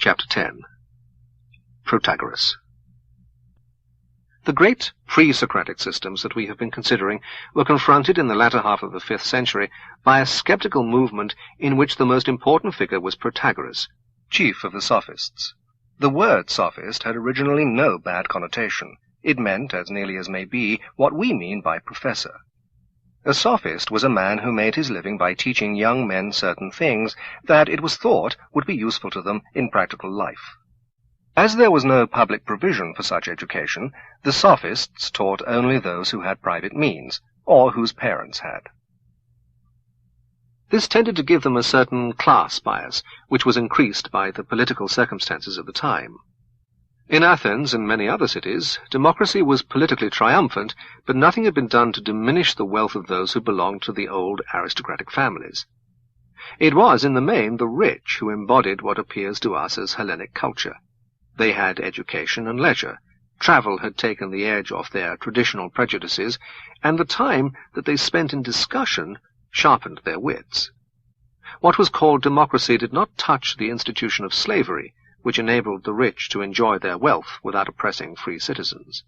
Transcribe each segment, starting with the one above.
Chapter 10. Protagoras. The great pre-Socratic systems that we have been considering were confronted in the latter half of the 5th century by a skeptical movement in which the most important figure was Protagoras, chief of the Sophists. The word sophist had originally no bad connotation. It meant, as nearly as may be, what we mean by professor. A sophist was a man who made his living by teaching young men certain things that it was thought would be useful to them in practical life. As there was no public provision for such education, the sophists taught only those who had private means, or whose parents had. This tended to give them a certain class bias, which was increased by the political circumstances of the time. In Athens and many other cities, democracy was politically triumphant, but nothing had been done to diminish the wealth of those who belonged to the old aristocratic families. It was, in the main, the rich who embodied what appears to us as Hellenic culture. They had education and leisure. Travel had taken the edge off their traditional prejudices, and the time that they spent in discussion sharpened their wits. What was called democracy did not touch the institution of slavery, which enabled the rich to enjoy their wealth without oppressing free citizens.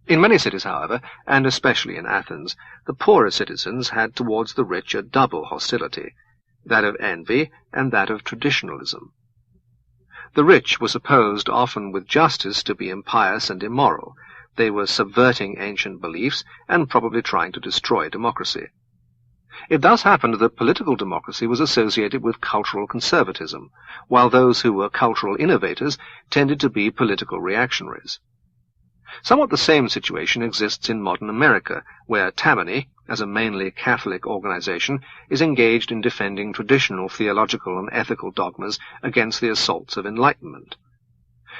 In many cities, however, and especially in Athens, the poorer citizens had towards the rich a double hostility, that of envy and that of traditionalism. The rich were supposed, often with justice, to be impious and immoral. They were subverting ancient beliefs and probably trying to destroy democracy. It thus happened that political democracy was associated with cultural conservatism, while those who were cultural innovators tended to be political reactionaries. Somewhat the same situation exists in modern America, where Tammany, as a mainly Catholic organization, is engaged in defending traditional theological and ethical dogmas against the assaults of enlightenment.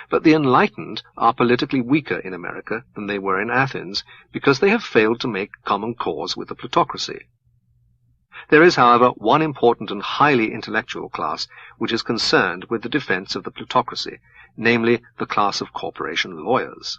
But the enlightened are politically weaker in America than they were in Athens, because they have failed to make common cause with the plutocracy. There is, however, one important and highly intellectual class which is concerned with the defense of the plutocracy, namely the class of corporation lawyers.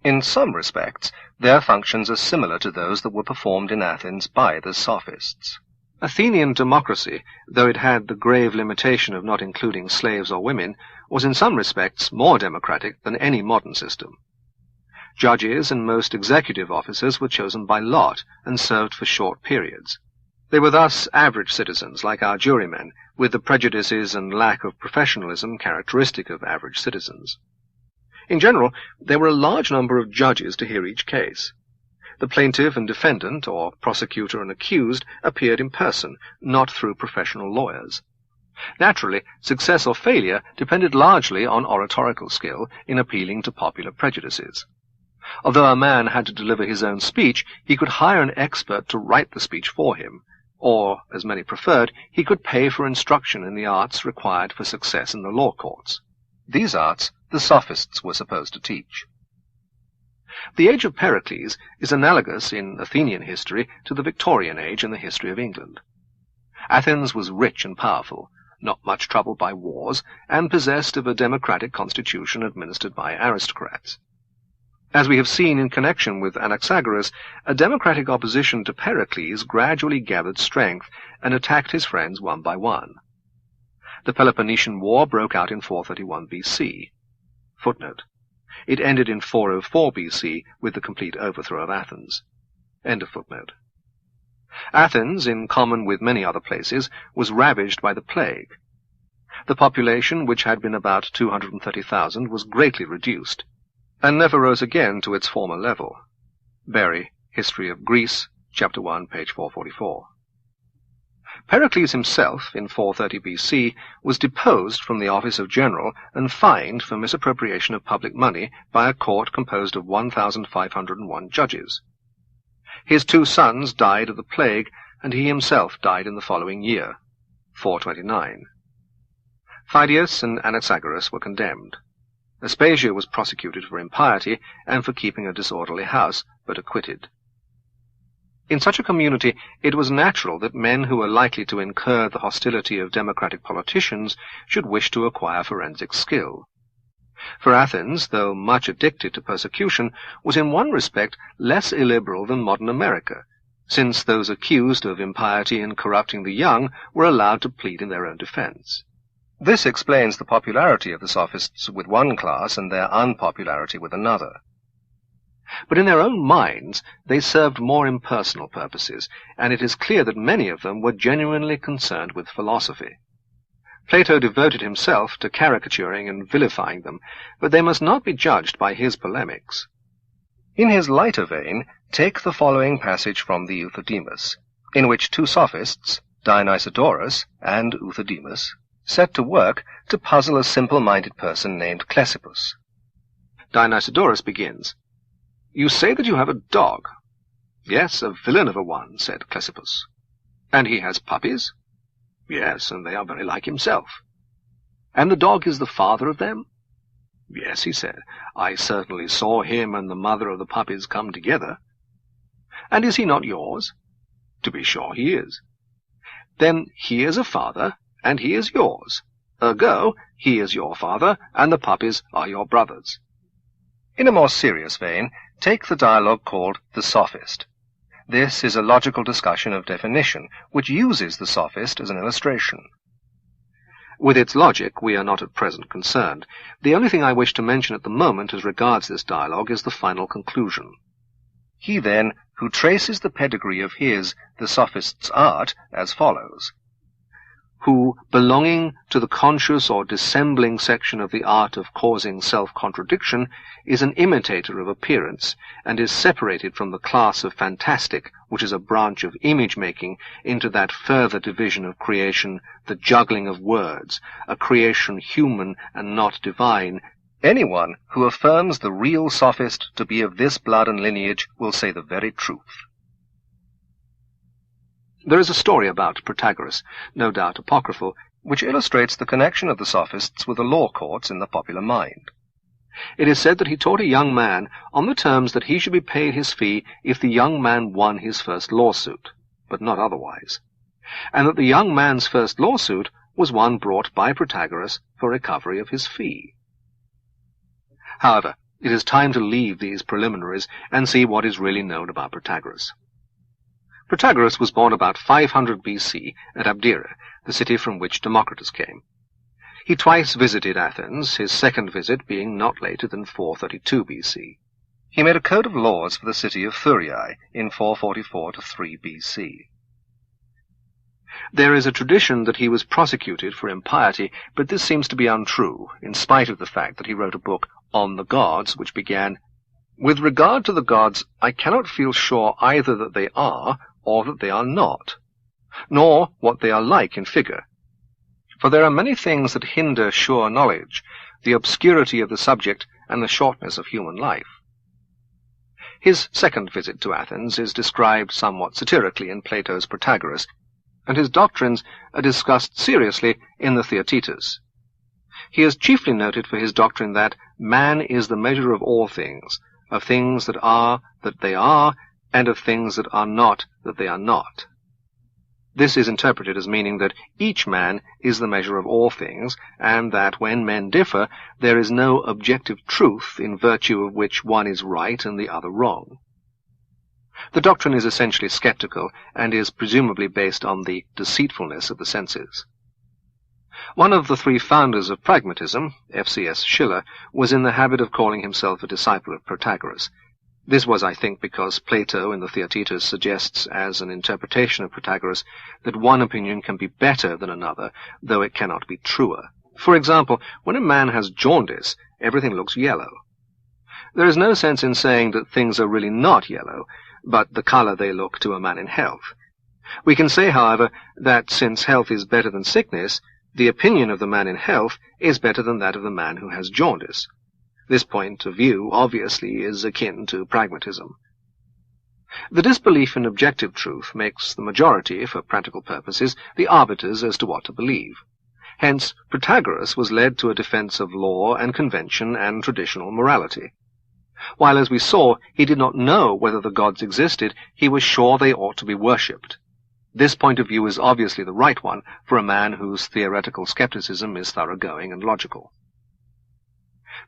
In some respects, their functions are similar to those that were performed in Athens by the sophists. Athenian democracy, though it had the grave limitation of not including slaves or women, was in some respects more democratic than any modern system. Judges and most executive officers were chosen by lot and served for short periods. They were thus average citizens, like our jurymen, with the prejudices and lack of professionalism characteristic of average citizens. In general, there were a large number of judges to hear each case. The plaintiff and defendant, or prosecutor and accused, appeared in person, not through professional lawyers. Naturally, success or failure depended largely on oratorical skill in appealing to popular prejudices. Although a man had to deliver his own speech, he could hire an expert to write the speech for him, or, as many preferred, he could pay for instruction in the arts required for success in the law courts. These arts the sophists were supposed to teach. The age of Pericles is analogous in Athenian history to the Victorian age in the history of England. Athens was rich and powerful, not much troubled by wars, and possessed of a democratic constitution administered by aristocrats. As we have seen in connection with Anaxagoras, a democratic opposition to Pericles gradually gathered strength and attacked his friends one by one. The Peloponnesian War broke out in 431 BC. Footnote. It ended in 404 BC with the complete overthrow of Athens. End of footnote. Athens, in common with many other places, was ravaged by the plague. The population, which had been about 230,000, was greatly reduced, and never rose again to its former level. Berry, History of Greece, Chapter 1, page 444. Pericles himself, in 430 BC, was deposed from the office of general and fined for misappropriation of public money by a court composed of 1,501 judges. His 2 sons died of the plague, and he himself died in the following year, 429. Phidias and Anaxagoras were condemned. Aspasia was prosecuted for impiety and for keeping a disorderly house, but acquitted. In such a community, it was natural that men who were likely to incur the hostility of democratic politicians should wish to acquire forensic skill. For Athens, though much addicted to persecution, was in one respect less illiberal than modern America, since those accused of impiety and corrupting the young were allowed to plead in their own defense. This explains the popularity of the sophists with one class and their unpopularity with another. But in their own minds they served more impersonal purposes, and it is clear that many of them were genuinely concerned with philosophy. Plato devoted himself to caricaturing and vilifying them, but they must not be judged by his polemics. In his lighter vein, take the following passage from the Euthydemus, in which two sophists, Dionysiodorus and Euthydemus, set to work to puzzle a simple-minded person named Ctesippus. Dionysiodorus begins, "You say that you have a dog." "Yes, a villain of a one," said Ctesippus. "And he has puppies?" "Yes, and they are very like himself." "And the dog is the father of them?" "Yes," he said, "I certainly saw him and the mother of the puppies come together." "And is he not yours?" "To be sure he is." "Then he is a father, and he is yours. Ergo, he is your father, and the puppies are your brothers." In a more serious vein, take the dialogue called The Sophist. This is a logical discussion of definition, which uses the sophist as an illustration. With its logic we are not at present concerned. The only thing I wish to mention at the moment as regards this dialogue is the final conclusion. He, then, who traces the pedigree of his, the sophist's art, as follows: who, belonging to the conscious or dissembling section of the art of causing self-contradiction, is an imitator of appearance, and is separated from the class of fantastic, which is a branch of image-making, into that further division of creation, the juggling of words, a creation human and not divine. Anyone who affirms the real sophist to be of this blood and lineage will say the very truth. There is a story about Protagoras, no doubt apocryphal, which illustrates the connection of the sophists with the law courts in the popular mind. It is said that he taught a young man on the terms that he should be paid his fee if the young man won his first lawsuit, but not otherwise, and that the young man's first lawsuit was one brought by Protagoras for recovery of his fee. However, it is time to leave these preliminaries and see what is really known about Protagoras. Protagoras was born about 500 BC at Abdera, the city from which Democritus came. He twice visited Athens, his second visit being not later than 432 BC. He made a code of laws for the city of Thurii in 444 to 3 BC. There is a tradition that he was prosecuted for impiety, but this seems to be untrue, in spite of the fact that he wrote a book on the gods, which began, "With regard to the gods, I cannot feel sure either that they are, or that they are not, nor what they are like in figure. For there are many things that hinder sure knowledge, the obscurity of the subject and the shortness of human life." His second visit to Athens is described somewhat satirically in Plato's Protagoras, and his doctrines are discussed seriously in the Theaetetus. He is chiefly noted for his doctrine that man is the measure of all things, of things that they are, and of things that are not, that they are not. This is interpreted as meaning that each man is the measure of all things, and that when men differ, there is no objective truth in virtue of which one is right and the other wrong. The doctrine is essentially skeptical, and is presumably based on the deceitfulness of the senses. One of the three founders of pragmatism, F.C.S. Schiller, was in the habit of calling himself a disciple of Protagoras. This was, I think, because Plato in the Theaetetus suggests, as an interpretation of Protagoras, that one opinion can be better than another, though it cannot be truer. For example, when a man has jaundice, everything looks yellow. There is no sense in saying that things are really not yellow, but the color they look to a man in health. We can say, however, that since health is better than sickness, the opinion of the man in health is better than that of the man who has jaundice. This point of view, obviously, is akin to pragmatism. The disbelief in objective truth makes the majority, for practical purposes, the arbiters as to what to believe. Hence, Protagoras was led to a defense of law and convention and traditional morality. While, as we saw, he did not know whether the gods existed, he was sure they ought to be worshipped. This point of view is obviously the right one for a man whose theoretical skepticism is thoroughgoing and logical.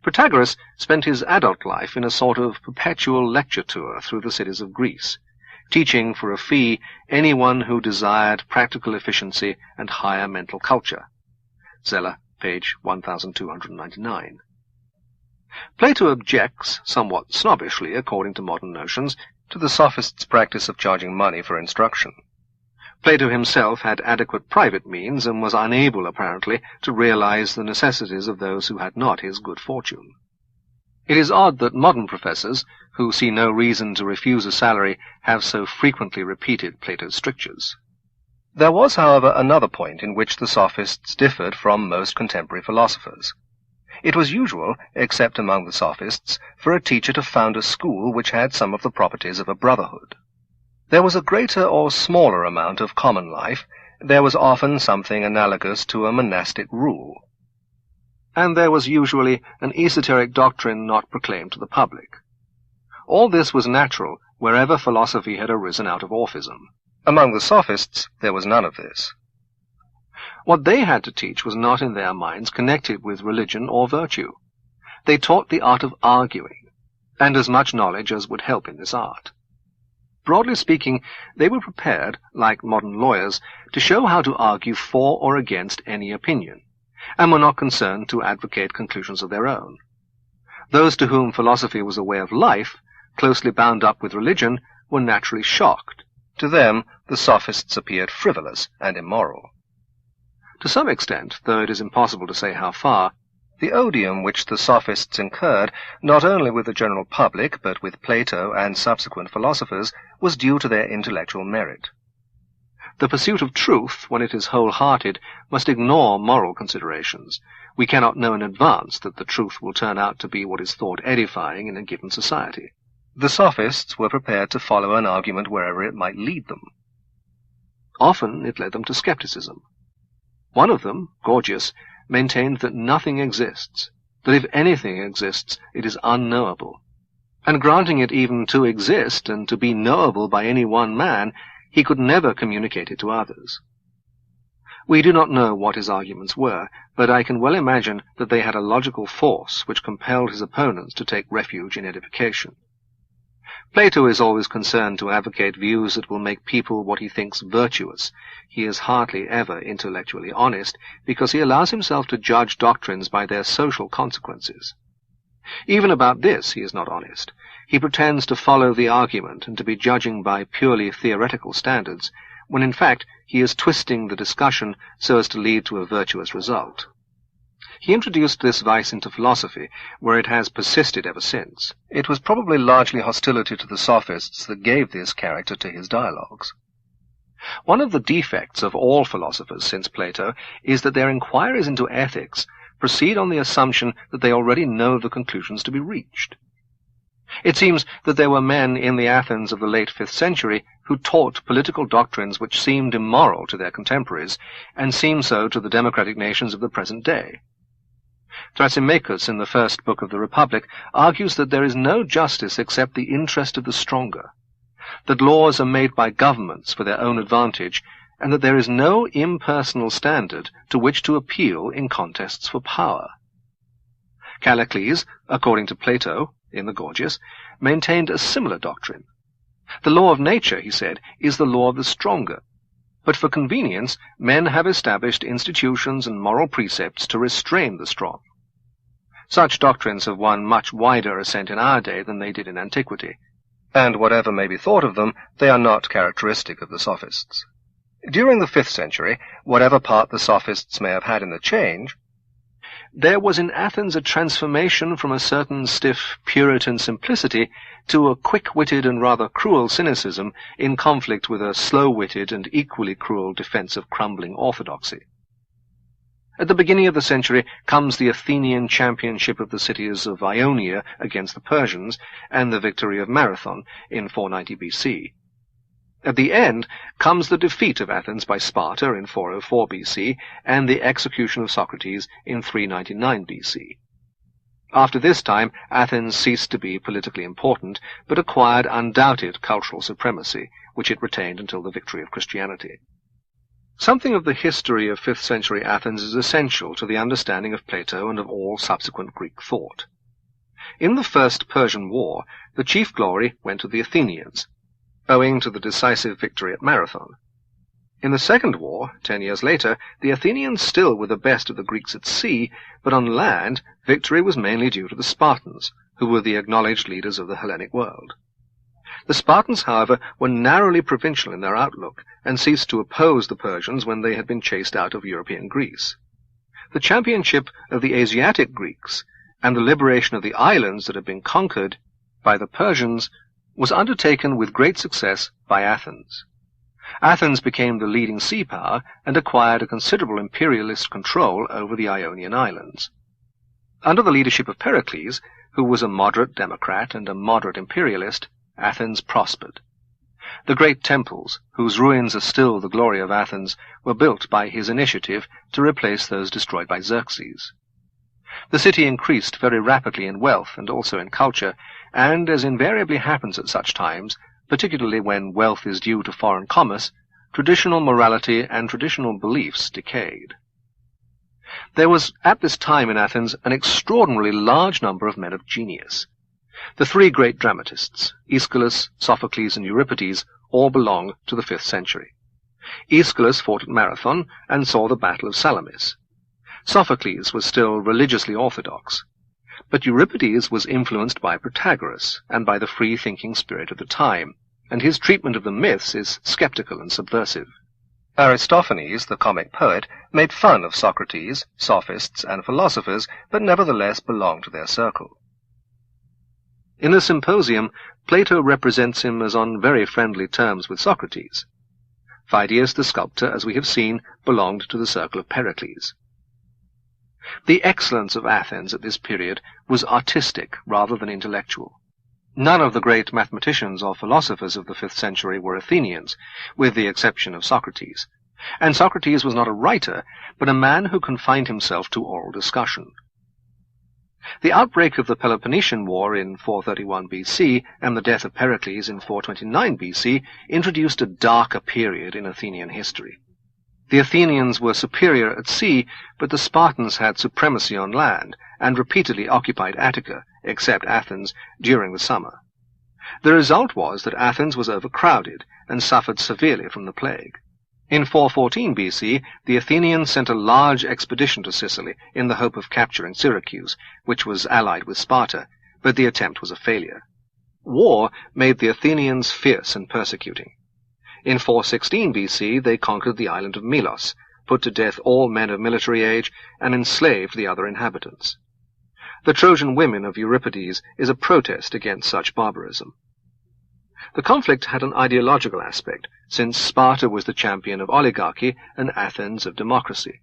Protagoras spent his adult life in a sort of perpetual lecture tour through the cities of Greece, teaching for a fee anyone who desired practical efficiency and higher mental culture. Zella page 1299. Plato objects, somewhat snobbishly according to modern notions, to the sophists' practice of charging money for instruction. Plato himself had adequate private means and was unable, apparently, to realize the necessities of those who had not his good fortune. It is odd that modern professors, who see no reason to refuse a salary, have so frequently repeated Plato's strictures. There was, however, another point in which the sophists differed from most contemporary philosophers. It was usual, except among the sophists, for a teacher to found a school which had some of the properties of a brotherhood. There was a greater or smaller amount of common life, there was often something analogous to a monastic rule, and there was usually an esoteric doctrine not proclaimed to the public. All this was natural wherever philosophy had arisen out of orphism. Among the sophists there was none of this. What they had to teach was not in their minds connected with religion or virtue. They taught the art of arguing, and as much knowledge as would help in this art. Broadly speaking, they were prepared, like modern lawyers, to show how to argue for or against any opinion, and were not concerned to advocate conclusions of their own. Those to whom philosophy was a way of life, closely bound up with religion, were naturally shocked. To them, the sophists appeared frivolous and immoral. To some extent, though it is impossible to say how far, the odium which the sophists incurred, not only with the general public, but with Plato and subsequent philosophers, was due to their intellectual merit. The pursuit of truth, when it is wholehearted, must ignore moral considerations. We cannot know in advance that the truth will turn out to be what is thought edifying in a given society. The sophists were prepared to follow an argument wherever it might lead them. Often it led them to skepticism. One of them, Gorgias, maintained that nothing exists, that if anything exists, it is unknowable, and granting it even to exist and to be knowable by any one man, he could never communicate it to others. We do not know what his arguments were, but I can well imagine that they had a logical force which compelled his opponents to take refuge in edification. Plato is always concerned to advocate views that will make people what he thinks virtuous. He is hardly ever intellectually honest, because he allows himself to judge doctrines by their social consequences. Even about this he is not honest. He pretends to follow the argument and to be judging by purely theoretical standards, when in fact he is twisting the discussion so as to lead to a virtuous result. He introduced this vice into philosophy, where it has persisted ever since. It was probably largely hostility to the sophists that gave this character to his dialogues. One of the defects of all philosophers since Plato is that their inquiries into ethics proceed on the assumption that they already know the conclusions to be reached. It seems that there were men in the Athens of the late 5th century who taught political doctrines which seemed immoral to their contemporaries, and seem so to the democratic nations of the present day. Thrasymachus, in the first book of the Republic, argues that there is no justice except the interest of the stronger, that laws are made by governments for their own advantage, and that there is no impersonal standard to which to appeal in contests for power. Callicles, according to Plato, in the Gorgias, maintained a similar doctrine. The law of nature, he said, is the law of the stronger, but for convenience men have established institutions and moral precepts to restrain the strong. Such doctrines have won much wider assent in our day than they did in antiquity, and whatever may be thought of them, they are not characteristic of the sophists. During the 5th century, whatever part the sophists may have had in the change, there was in Athens a transformation from a certain stiff Puritan simplicity to a quick-witted and rather cruel cynicism in conflict with a slow-witted and equally cruel defense of crumbling orthodoxy. At the beginning of the century comes the Athenian championship of the cities of Ionia against the Persians, and the victory of Marathon in 490 BC. At the end comes the defeat of Athens by Sparta in 404 BC, and the execution of Socrates in 399 BC. After this time, Athens ceased to be politically important, but acquired undoubted cultural supremacy, which it retained until the victory of Christianity. Something of the history of 5th century Athens is essential to the understanding of Plato and of all subsequent Greek thought. In the First Persian War, the chief glory went to the Athenians, owing to the decisive victory at Marathon. In the Second War, 10 years later, the Athenians still were the best of the Greeks at sea, but on land, victory was mainly due to the Spartans, who were the acknowledged leaders of the Hellenic world. The Spartans, however, were narrowly provincial in their outlook, and ceased to oppose the Persians when they had been chased out of European Greece. The championship of the Asiatic Greeks, and the liberation of the islands that had been conquered by the Persians, was undertaken with great success by Athens. Athens became the leading sea power and acquired a considerable imperialist control over the Ionian islands. Under the leadership of Pericles, who was a moderate democrat and a moderate imperialist, Athens prospered. The great temples, whose ruins are still the glory of Athens, were built by his initiative to replace those destroyed by Xerxes. The city increased very rapidly in wealth and also in culture, and, as invariably happens at such times, particularly when wealth is due to foreign commerce, traditional morality and traditional beliefs decayed. There was at this time in Athens an extraordinarily large number of men of genius. The three great dramatists, Aeschylus, Sophocles, and Euripides, all belong to the 5th century. Aeschylus fought at Marathon and saw the Battle of Salamis. Sophocles was still religiously orthodox, but Euripides was influenced by Protagoras and by the free-thinking spirit of the time, and his treatment of the myths is skeptical and subversive. Aristophanes, the comic poet, made fun of Socrates, sophists, and philosophers, but nevertheless belonged to their circle. In the Symposium, Plato represents him as on very friendly terms with Socrates. Phidias the sculptor, as we have seen, belonged to the circle of Pericles. The excellence of Athens at this period was artistic rather than intellectual. None of the great mathematicians or philosophers of the 5th century were Athenians, with the exception of Socrates. And Socrates was not a writer, but a man who confined himself to oral discussion. The outbreak of the Peloponnesian War in 431 BC and the death of Pericles in 429 BC introduced a darker period in Athenian history. The Athenians were superior at sea, but the Spartans had supremacy on land, and repeatedly occupied Attica, except Athens, during the summer. The result was that Athens was overcrowded, and suffered severely from the plague. In 414 BC, the Athenians sent a large expedition to Sicily in the hope of capturing Syracuse, which was allied with Sparta, but the attempt was a failure. War made the Athenians fierce and persecuting. In 416 BC, they conquered the island of Melos, put to death all men of military age, and enslaved the other inhabitants. The Trojan women of Euripides is a protest against such barbarism. The conflict had an ideological aspect, since Sparta was the champion of oligarchy and Athens of democracy.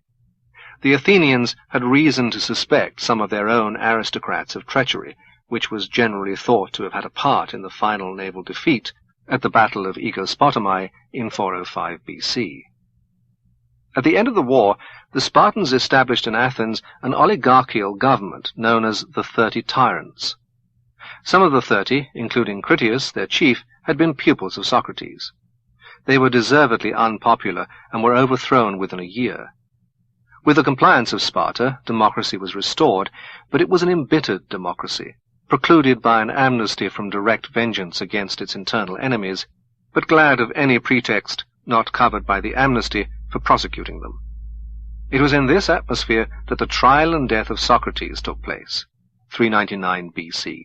The Athenians had reason to suspect some of their own aristocrats of treachery, which was generally thought to have had a part in the final naval defeat at the Battle of Aegospotami in 405 BC. At the end of the war, the Spartans established in Athens an oligarchical government known as the 30 Tyrants. Some of the 30, including Critias, their chief, had been pupils of Socrates. They were deservedly unpopular and were overthrown within a year. With the compliance of Sparta, democracy was restored, but it was an embittered democracy, precluded by an amnesty from direct vengeance against its internal enemies, but glad of any pretext not covered by the amnesty for prosecuting them. It was in this atmosphere that the trial and death of Socrates took place, 399 BC.